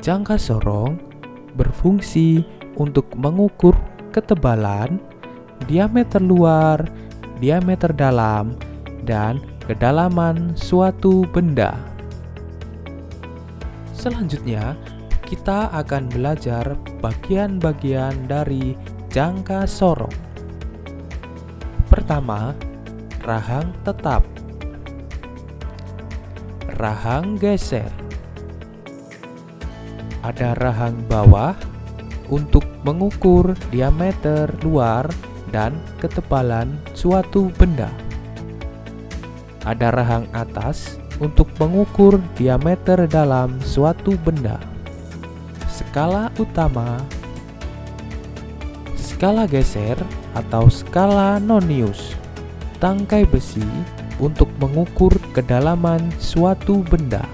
Jangka sorong berfungsi untuk mengukur ketebalan, diameter luar, diameter dalam, dan kedalaman suatu benda. Selanjutnya, kita akan belajar bagian-bagian dari jangka sorong. Pertama, rahang tetap, rahang geser. Ada rahang bawah untuk mengukur diameter luar dan ketebalan suatu benda. Ada rahang atas untuk mengukur diameter dalam suatu benda. Skala utama, skala geser atau skala nonius, tangkai besi untuk mengukur kedalaman suatu benda,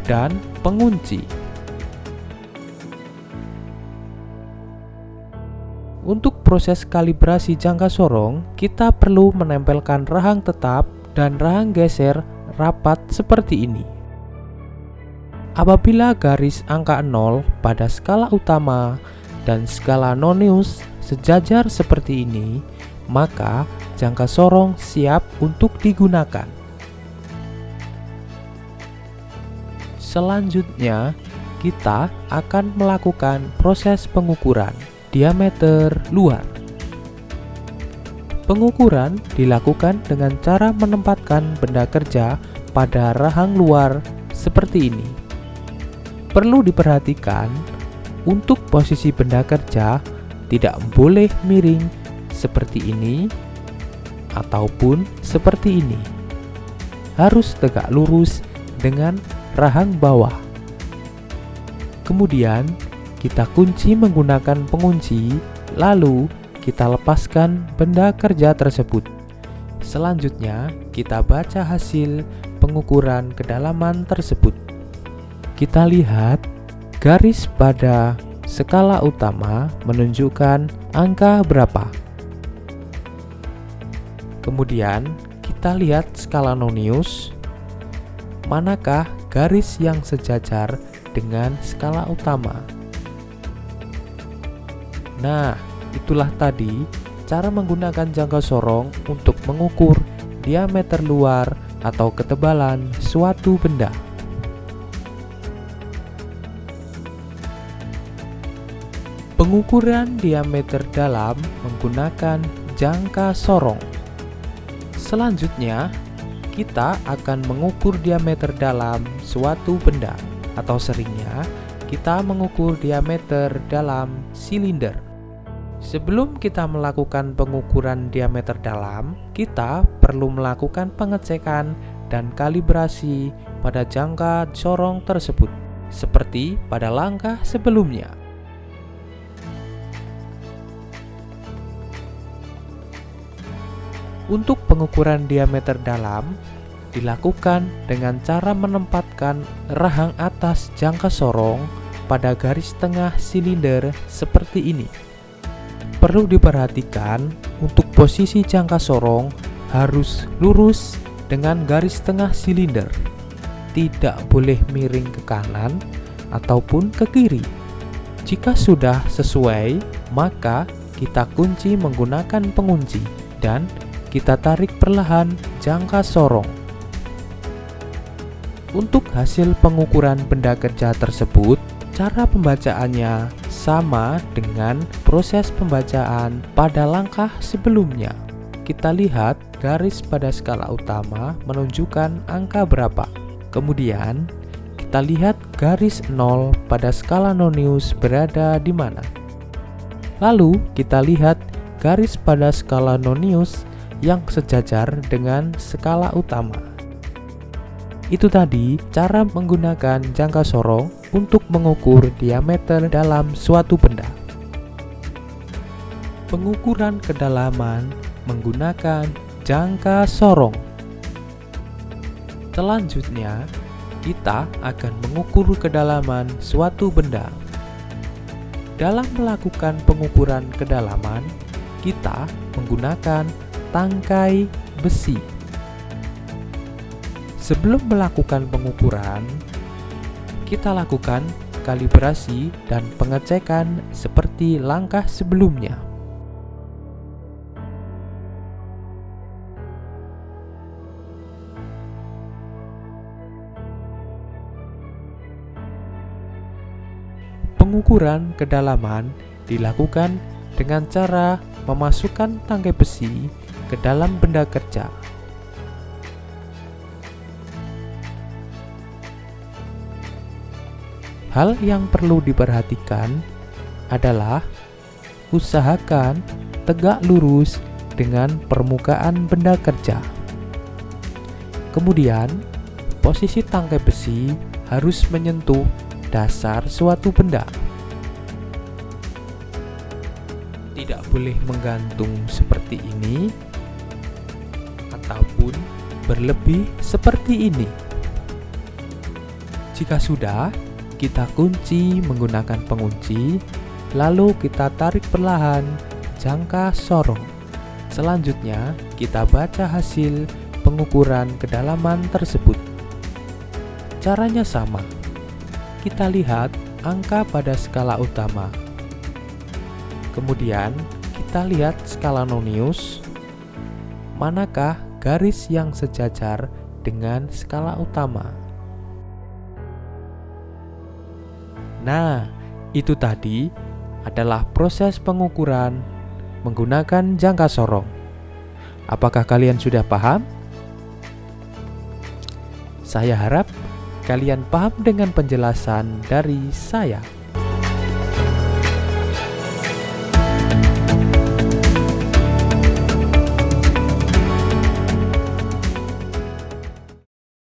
dan pengunci. Untuk proses kalibrasi jangka sorong, kita perlu menempelkan rahang tetap dan rahang geser rapat seperti ini. Apabila garis angka 0 pada skala utama dan skala nonius sejajar seperti ini, maka jangka sorong siap untuk digunakan. Selanjutnya, kita akan melakukan proses pengukuran diameter luar. Pengukuran dilakukan dengan cara menempatkan benda kerja pada rahang luar seperti ini. Perlu diperhatikan, untuk posisi benda kerja tidak boleh miring seperti ini ataupun seperti ini. Harus tegak lurus dengan rahang bawah. Kemudian kita kunci menggunakan pengunci, lalu kita lepaskan benda kerja tersebut. Selanjutnya, kita baca hasil pengukuran kedalaman tersebut. Kita lihat garis pada skala utama menunjukkan angka berapa. Kemudian, kita lihat skala nonius, manakah garis yang sejajar dengan skala utama. Nah, itulah tadi cara menggunakan jangka sorong untuk mengukur diameter luar atau ketebalan suatu benda. Pengukuran diameter dalam menggunakan jangka sorong. Selanjutnya, kita akan mengukur diameter dalam suatu benda, atau seringnya kita mengukur diameter dalam silinder. Sebelum kita melakukan pengukuran diameter dalam, kita perlu melakukan pengecekan dan kalibrasi pada jangka sorong tersebut, seperti pada langkah sebelumnya. Untuk pengukuran diameter dalam, dilakukan dengan cara menempatkan rahang atas jangka sorong pada garis tengah silinder seperti ini. Perlu diperhatikan, untuk posisi jangka sorong harus lurus dengan garis tengah silinder. Tidak boleh miring ke kanan ataupun ke kiri. Jika sudah sesuai, maka kita kunci menggunakan pengunci dan kita tarik perlahan jangka sorong. Untuk hasil pengukuran benda kerja tersebut, cara pembacaannya sama dengan proses pembacaan pada langkah sebelumnya. Kita lihat garis pada skala utama menunjukkan angka berapa. Kemudian, kita lihat garis 0 pada skala nonius berada di mana. Lalu, kita lihat garis pada skala nonius yang sejajar dengan skala utama. Itu tadi cara menggunakan jangka sorong untuk mengukur diameter dalam suatu benda. Pengukuran kedalaman menggunakan jangka sorong. Selanjutnya, kita akan mengukur kedalaman suatu benda. Dalam melakukan pengukuran kedalaman, kita menggunakan tangkai besi. Sebelum melakukan pengukuran, kita lakukan kalibrasi dan pengecekan seperti langkah sebelumnya. Pengukuran kedalaman dilakukan dengan cara memasukkan tangkai besi ke dalam benda kerja. Hal yang perlu diperhatikan adalah usahakan tegak lurus dengan permukaan benda kerja. Kemudian, posisi tangkai besi harus menyentuh dasar suatu benda. Tidak boleh menggantung seperti ini ataupun berlebih seperti ini. Jika sudah, kita kunci menggunakan pengunci, lalu kita tarik perlahan jangka sorong. Selanjutnya, kita baca hasil pengukuran kedalaman tersebut. Caranya sama. Kita lihat angka pada skala utama. Kemudian, kita lihat skala Nonius. Manakah garis yang sejajar dengan skala utama? Nah, itu tadi adalah proses pengukuran menggunakan jangka sorong. Apakah kalian sudah paham? Saya harap kalian paham dengan penjelasan dari saya.